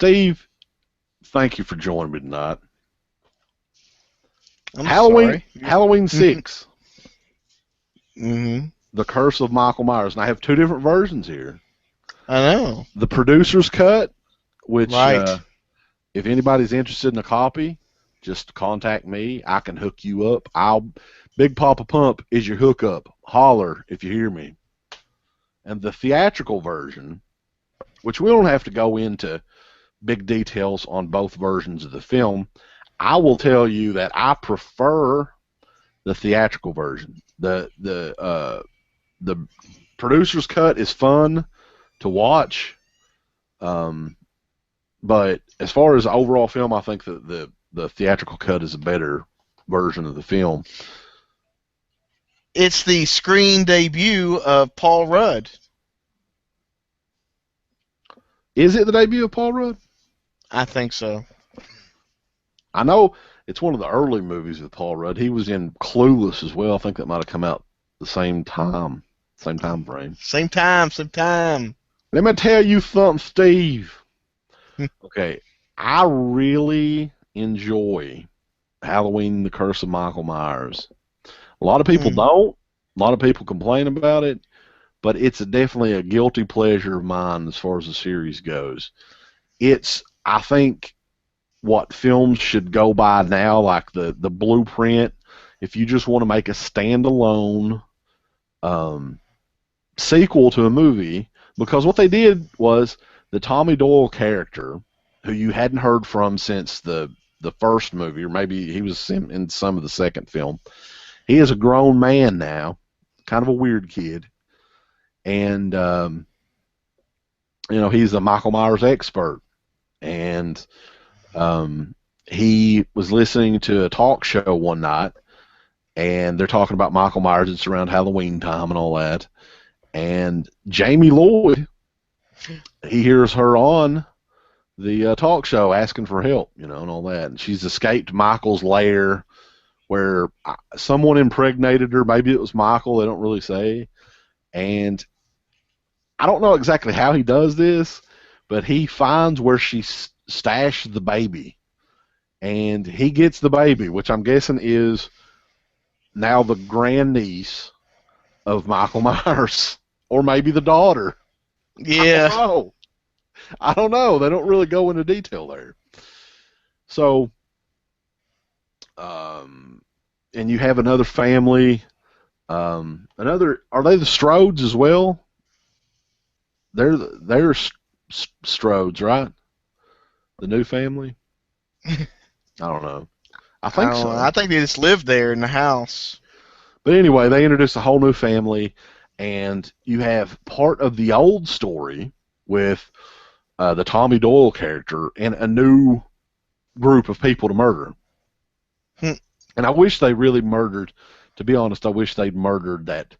Steve, thank you for joining me tonight. I'm sorry. Halloween 6. Mm-hmm. The Curse of Michael Myers. And I have two different versions here. I know. The producer's cut, which Right. if anybody's interested in a copy, just contact me. I can hook you up. Big Papa Pump is your hookup. Holler if you hear me. And the theatrical version, which we don't have to go into big details on both versions of the film, I will tell you that I prefer the theatrical version. The producer's cut is fun to watch, but as far as the overall film, I think that the theatrical cut is a better version of the film. It's the screen debut of Paul Rudd. Is it the debut of Paul Rudd? I think so. I know it's one of the early movies with Paul Rudd. He was in Clueless as well. I think that might have come out the same time frame. Same time. Let me tell you something, Steve. Okay, I really enjoy Halloween, The Curse of Michael Myers. A lot of people don't. A lot of people complain about it, but it's definitely a guilty pleasure of mine as far as the series goes. It's, I think, what films should go by now, like the blueprint. If you just want to make a standalone sequel to a movie, because what they did was the Tommy Doyle character, who you hadn't heard from since the first movie, or maybe he was in some of the second film. He is a grown man now, kind of a weird kid, and he's a Michael Myers expert, and he was listening to a talk show one night, and they're talking about Michael Myers. It's around Halloween time and all that. And Jamie Lloyd, he hears her on the talk show asking for help, and all that. And she's escaped Michael's lair where someone impregnated her. Maybe it was Michael. They don't really say. And I don't know exactly how he does this, but he finds where she stashed the baby. And he gets the baby, which I'm guessing is now the grandniece of Michael Myers, or maybe the daughter. Yeah. I don't know. They don't really go into detail there. So, and you have another family. Are they the Strodes as well? They're Strodes, right? The new family. I don't know. I think so. I think they just lived there in the house. But anyway, they introduce a whole new family, and you have part of the old story with the Tommy Doyle character and a new group of people to murder. And I wish they really murdered, to be honest, I wish they'd murdered that,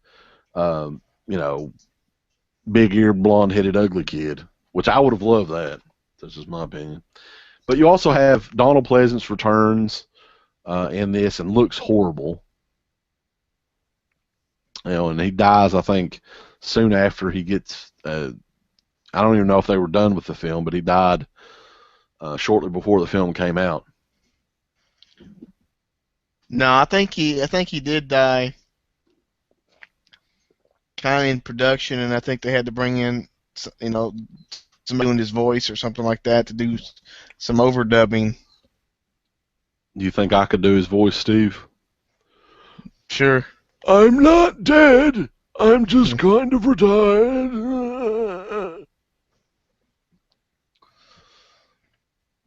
big-eared, blonde-headed, ugly kid, which I would have loved that. That's just my opinion. But you also have Donald Pleasance returns in this and looks horrible. And he dies, I think, soon after he gets... I don't even know if they were done with the film, but he died shortly before the film came out. No, I think he did die kind of in production, and I think they had to bring in, somebody doing his voice or something like that to do some overdubbing. Do you think I could do his voice, Steve? Sure. I'm not dead. I'm just kind of retired.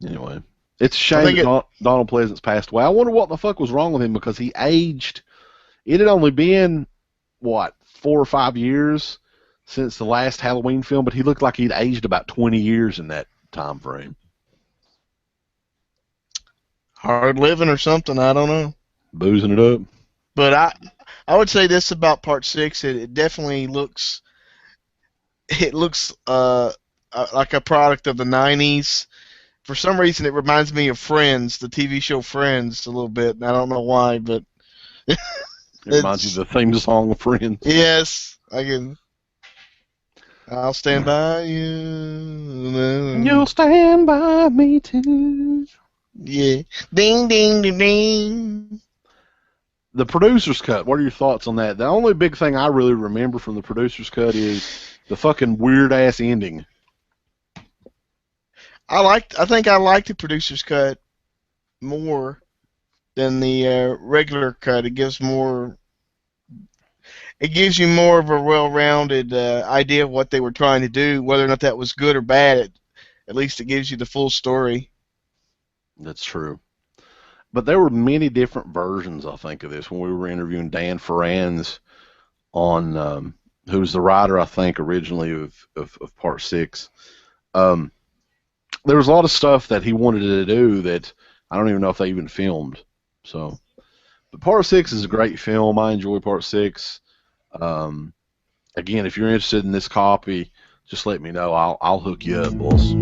Anyway, it's a shame that Donald Pleasance passed away. I wonder what the fuck was wrong with him, because he aged. It had only been, 4 or 5 years since the last Halloween film, but he looked like he'd aged about 20 years in that time frame. Hard living or something, I don't know. Boozing it up. But I would say this about Part 6. It definitely looks like a product of the 90s. For some reason, it reminds me of Friends, the TV show Friends, a little bit. And I don't know why, but it reminds you of the theme song of Friends. Yes, I can. I'll stand by you. You'll stand by me too. Yeah. Ding, ding, ding, ding. The producer's cut, what are your thoughts on that? The only big thing I really remember from the producer's cut is the fucking weird-ass ending. I think I like the producer's cut more than the regular cut. It gives you more of a well-rounded idea of what they were trying to do. Whether or not that was good or bad, at least it gives you the full story. That's true. But there were many different versions, I think, of this when we were interviewing Dan Ferrans on, who was the writer, I think, originally of Part 6. There was a lot of stuff that he wanted to do that I don't even know if they even filmed. So, but Part 6 is a great film. I enjoy Part 6. Again, if you're interested in this copy, just let me know. I'll hook you up, boss.